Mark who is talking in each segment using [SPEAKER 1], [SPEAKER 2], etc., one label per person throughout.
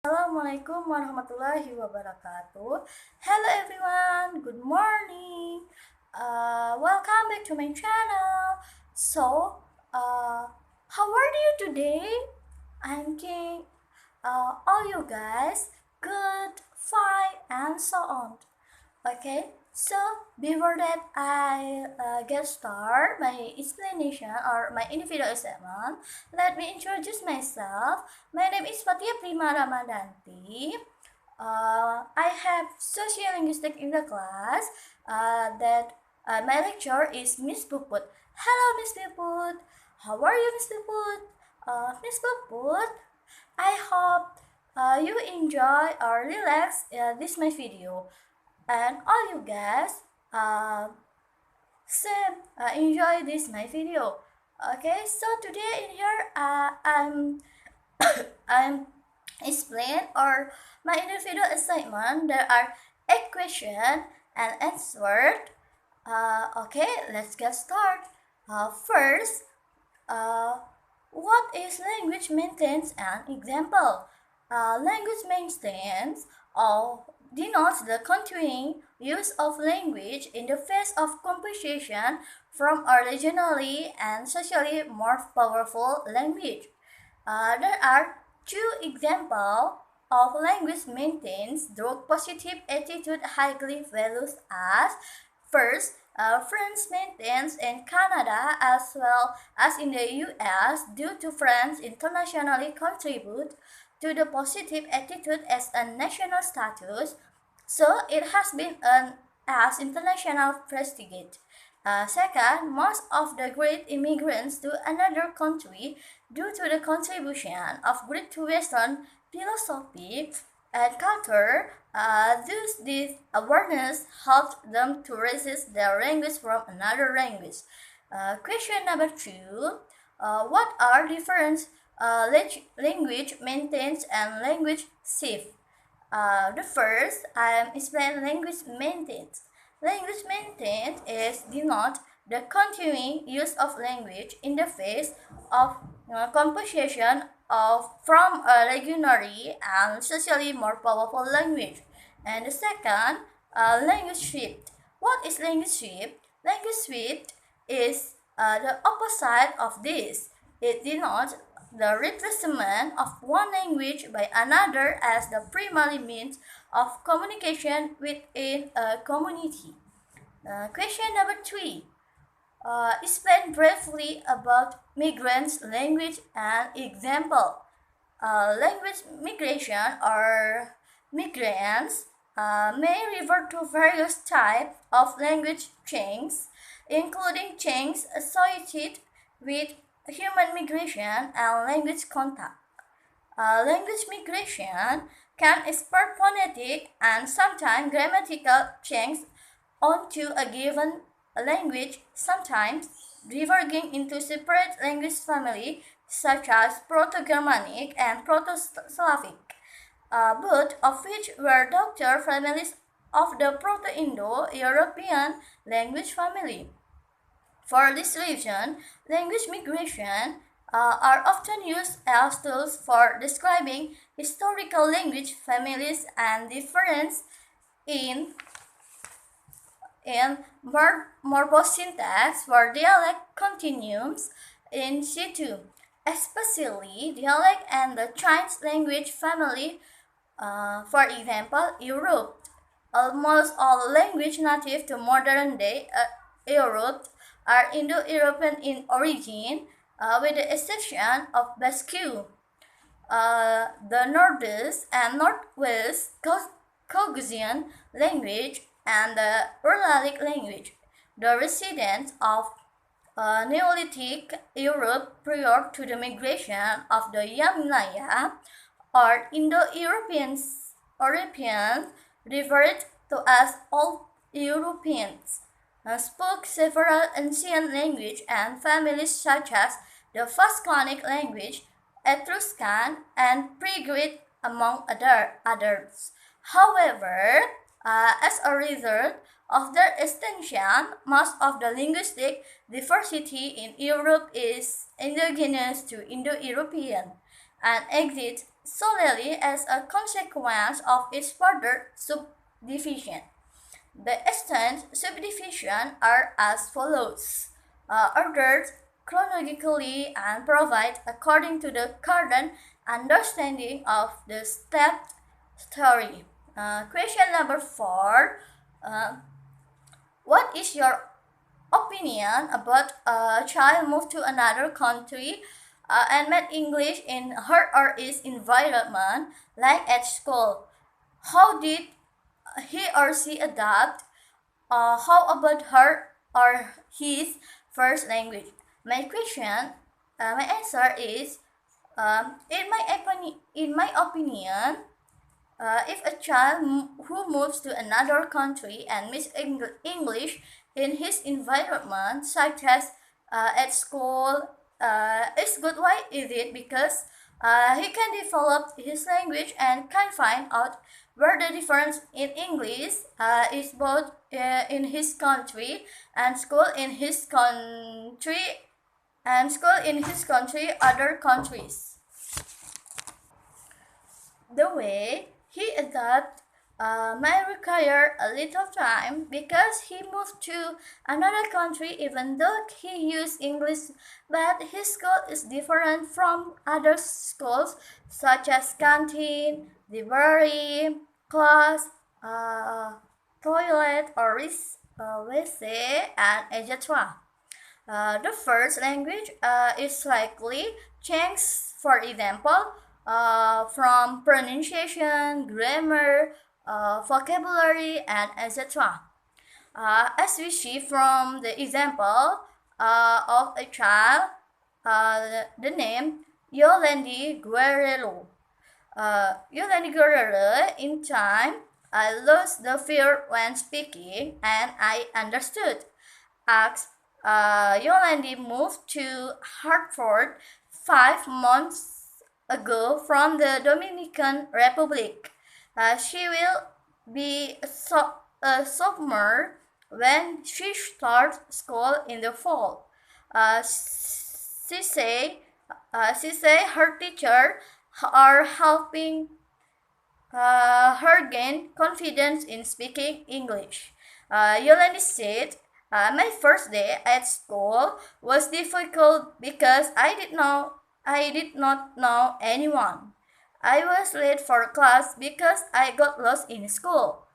[SPEAKER 1] Assalamualaikum warahmatullahi wabarakatuh. Hello everyone, good morning. Welcome back to my channel. So, how are you today? I'm King. All you guys, good, fine, and so on. Okay, so before that I get start my explanation or my individual assessment, let me introduce myself. My name is Fathiah Prima Ramadhanti. I have sociolinguistics in the class. That My lecturer is Miss Puput. Hello, Miss Puput. How are you, Miss Puput? Miss Puput, I hope you enjoy or relax this my video, and all you guys same enjoy this my video. Okay, so today in here I'm explain or my individual assignment. There are 8 questions and answered. Okay, let's get started. First, what is language maintenance? An example. Language maintenance denotes the continuing use of language in the face of competition from a regionally and socially more powerful language. There are 2 examples of language maintenance through positive attitude highly valued as: first, French maintains in Canada as well as in the US due to French internationally contribute to the positive attitude as a national status, so it has been earned as international prestige. Second, most of the great immigrants to another country due to the contribution of Greek to Western philosophy and culture. Thus, this awareness helped them to resist their language from another language. Question number 2. What are different language maintenance and language shift? The first, I am explain language maintenance. Language maintenance is denote the continuing use of language in the face of composition from a regionally and socially more powerful language. And the second, language shift. What is language shift? Language shift is the opposite of this. It denotes the replacement of one language by another as the primary means of communication within a community. Question number 3. Explain briefly about migrants' language and example. Language migration or migrants may refer to various types of language changes, including changes associated with human migration and language contact. Language migration can expert phonetic and sometimes grammatical changes onto a given language, sometimes diverging into separate language families such as Proto-Germanic and Proto-Slavic, both of which were doctor families of the Proto-Indo-European language family. For this reason, language migration are often used as tools for describing historical language families and difference in morphosyntax for dialect continuums in situ, especially dialect and the Chinese language family. For example, Europe. Almost all language native to modern day Europe are Indo-European in origin, with the exception of Basque, the Northeast and Northwest Caucasian language, and the Uralic language, the residents of Neolithic Europe prior to the migration of the Yamnaya or Indo-Europeans referred to as Old Europeans, spoke several ancient languages and families such as the Vasconic language, Etruscan, and Pre-Greek, among others. However, as a result of their extension, most of the linguistic diversity in Europe is indigenous to Indo-European. and exists solely as a consequence of its further subdivision. The extant subdivision are as follows, ordered chronologically and provide according to the current understanding of the step theory. Question number 4. What is your opinion about a child moved to another country and met English in her or his environment, like at school? How did he or she adapt? How about her or his first language? My answer is, in my opinion, if a child who moves to another country and meets English in his environment, such as at school, it's good. Why is it? Because he can develop his language and can find out where the difference in English is both in his country and school in his country other countries. The way he adapts may require a little time because he moved to another country even though he used English, but his school is different from other schools such as canteen, library, class, toilet or WC, and etc. The first language is likely changed, for example, from pronunciation, grammar, vocabulary, and etc. As we see from the example of a child, the name Yolandi Guerrero. Yolandi Guerrero, in time, I lost the fear when speaking and I understood. Asked, Yolandi moved to Hartford 5 months ago from the Dominican Republic. She will be a sophomore when she starts school in the fall. She say her teacher are helping her gain confidence in speaking English. Yolandi said, my first day at school was difficult because I did not know anyone. I was late for class because I got lost in school.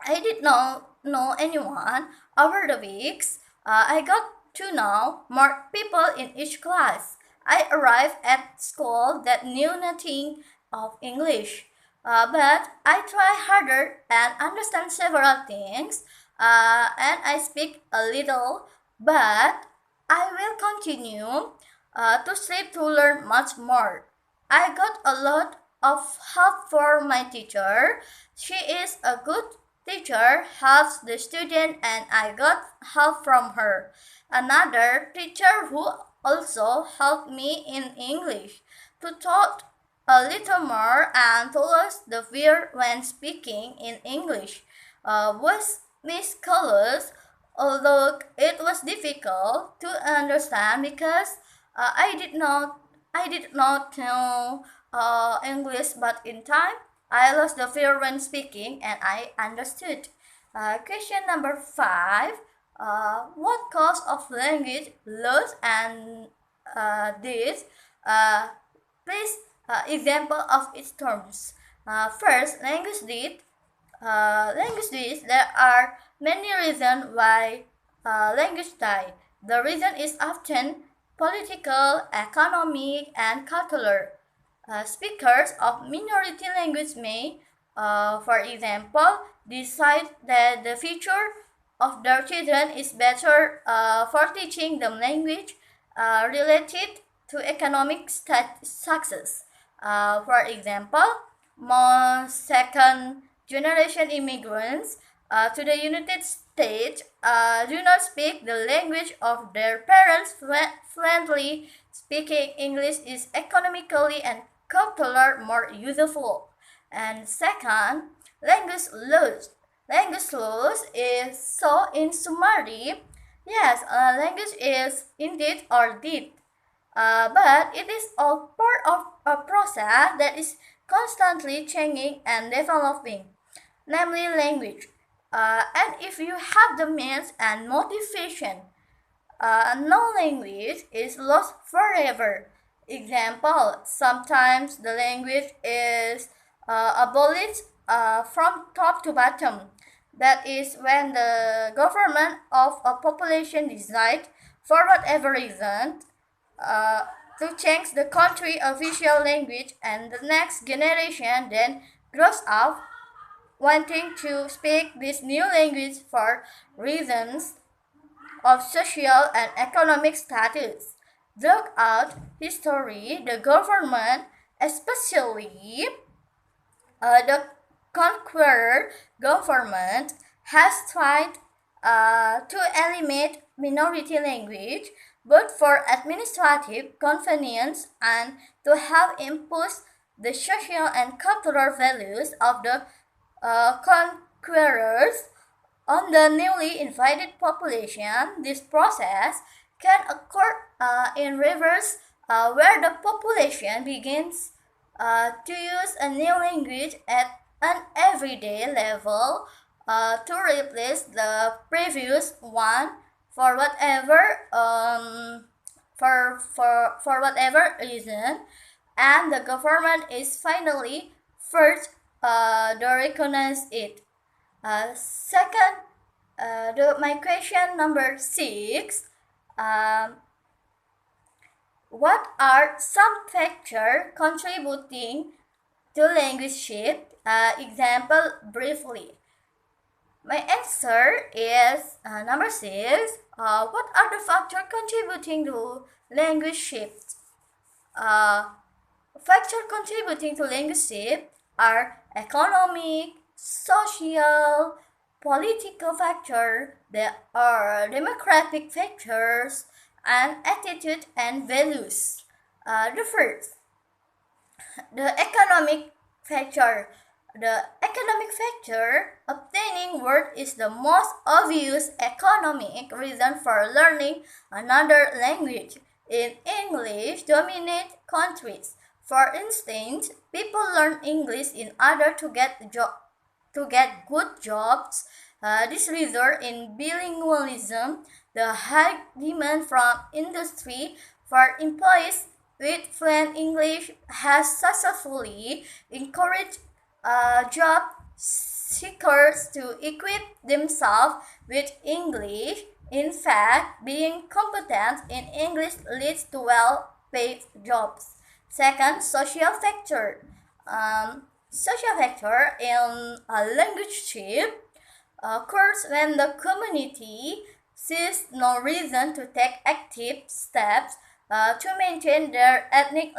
[SPEAKER 1] I did not know anyone. Over the weeks, I got to know more people in each class. I arrived at school that knew nothing of English. But I try harder and understand several things, and I speak a little, but I will continue to strive to learn much more. I got a lot of help from my teacher. She is a good teacher, helps the student, and I got help from her. Another teacher who also helped me in English to taught a little more and told us the fear when speaking in English was Miss Colors, although it was difficult to understand because I did not know English, but in time I lost the fear when speaking and I understood. Question number 5. What cause of language loss and this? Please example of its terms. First, language death. There are many reasons why language die. The reason is often political, economic, and cultural. Speakers of minority language may, for example, decide that the future of their children is better for teaching them language related to economic success. For example, most second-generation immigrants to the United States do not speak the language of their parents fluently. Speaking English is economically and culturally more useful. And second, language loss. Language loss is so in summary. Yes, language is indeed or dead. but it is all part of a process that is constantly changing and developing, namely language. And if you have the means and motivation, no language is lost forever. Example, sometimes the language is abolished from top to bottom. That is when the government of a population decide, for whatever reason, uh, to change the country official language, and the next generation then grows up wanting to speak this new language for reasons of social and economic status. Throughout history, the government, especially the conqueror government, has tried to eliminate minority language, both for administrative convenience and to help impose the social and cultural values of the conquerors on the newly invited population. This process can occur in reverse, where the population begins to use a new language at an everyday level to replace the previous one for whatever for whatever reason, and the government is finally first to recognize it. Second, my question number 6. What are some factors contributing to language shift? Example briefly. My answer is number 6. What are the factors contributing to language shift? Factors contributing to language shift are economic, social, political factors, there are demographic factors, and attitude and values. The first, the economic factor. The economic factor, obtaining work is the most obvious economic reason for learning another language. In English-dominated countries, for instance, people learn English in order to get good jobs. This results in bilingualism. The high demand from industry for employees with fluent English has successfully encouraged job seekers to equip themselves with English. In fact, being competent in English leads to well-paid jobs. Second, social factor. Social factor in a language shift occurs when the community sees no reason to take active steps to maintain their ethnic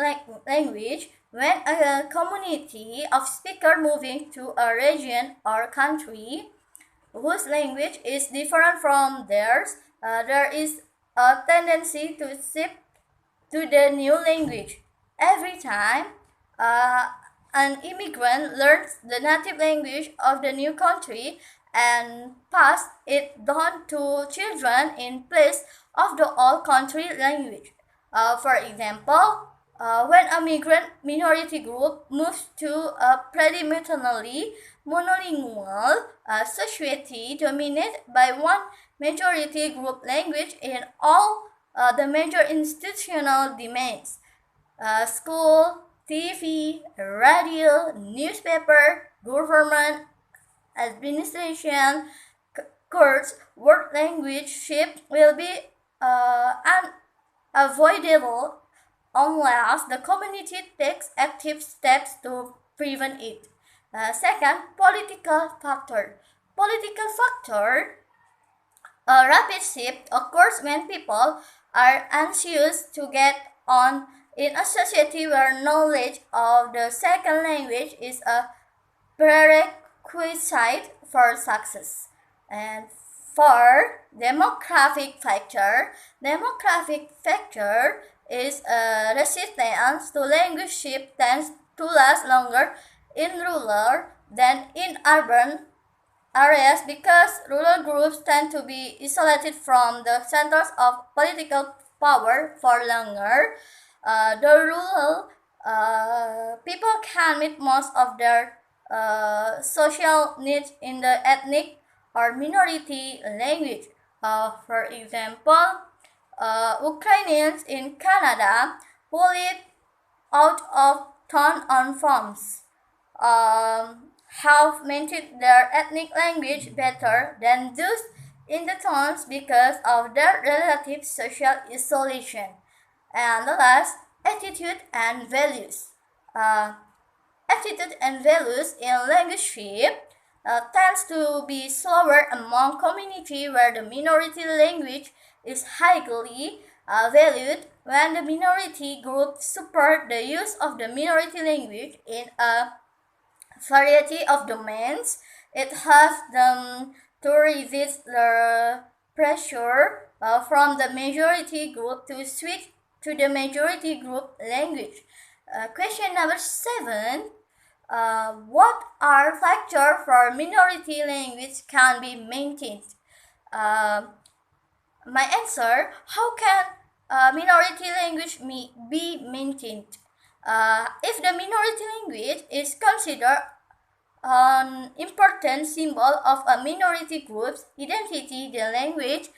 [SPEAKER 1] language. When a community of speakers moving to a region or country whose language is different from theirs, there is a tendency to shift to the new language. Every time an immigrant learns the native language of the new country and pass it down to children in place of the old country language. For example, when a migrant minority group moves to a predominantly monolingual society dominated by one majority group language in all the major institutional domains, school, TV, radio, newspaper, government, administration, courts, work language shift will be unavoidable unless the community takes active steps to prevent it. Second, political factor. Political factor, a rapid shift occurs when people are anxious to get on in a society where knowledge of the second language is a prerequisite for success. And for demographic factor is a resistance to language shift tends to last longer in rural than in urban because rural groups tend to be isolated from the centers of political power for longer, the rural people can meet most of their social needs in the ethnic or minority language. For example, Ukrainians in Canada who live out of town on farms have maintained their ethnic language better than those in the towns because of their relative social isolation. And the last, attitude and values. Uh, Attitude and values in languageship tends to be slower among community where the minority language is highly valued when the minority group support the use of the minority language in a variety of domains. It helps them to resist the pressure from the majority group to switch to the majority group language. Question number 7. What are factors for minority language can be maintained? My answer, how can minority language be maintained? If the minority language is considered an important symbol of a minority group's identity, the language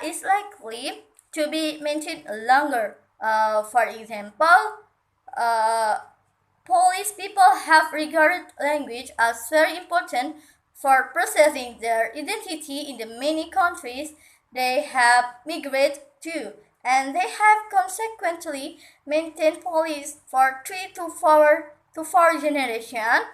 [SPEAKER 1] is likely to be maintained longer. For example, Polish people have regarded language as very important for processing their identity in the many countries they have migrated to, and they have consequently maintained Polish for 3 to 4 generations.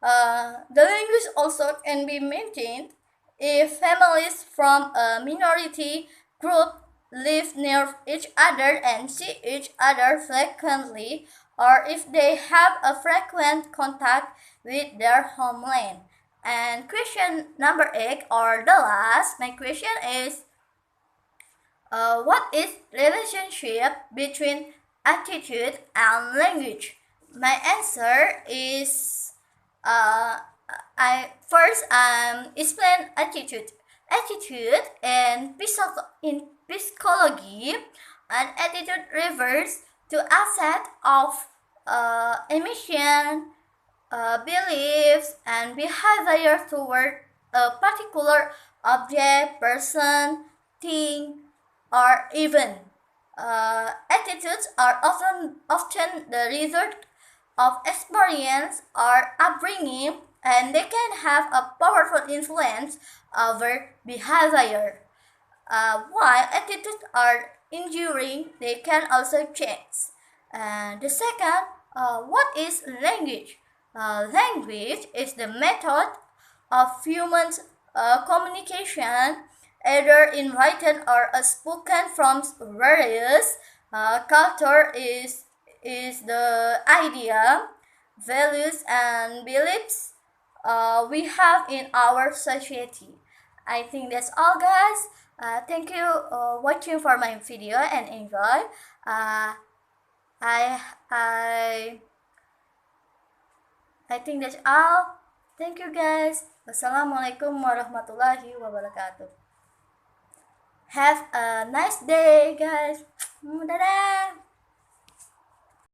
[SPEAKER 1] The language also can be maintained if families from a minority group live near each other and see each other frequently, or if they have a frequent contact with their homeland. And question number 8, or the last, my question is, what is relationship between attitude and language? My answer is, I first explain attitude. Attitude in psychology, an attitude refers to a set of emotion, beliefs, and behavior toward a particular object, person, thing, or event. Attitudes are often the result of experience or upbringing, and they can have a powerful influence over behavior. While attitudes are enduring, they can also change. The second, what is language? Language is the method of human communication, either in written or spoken from various culture is the idea, values, and beliefs we have in our society. I think that's all, guys. Thank you watching for my video and enjoy. I I I think that's all. Thank you, guys. Wassalamualaikum warahmatullahi wabarakatuh. Have a nice day, guys. Dadah.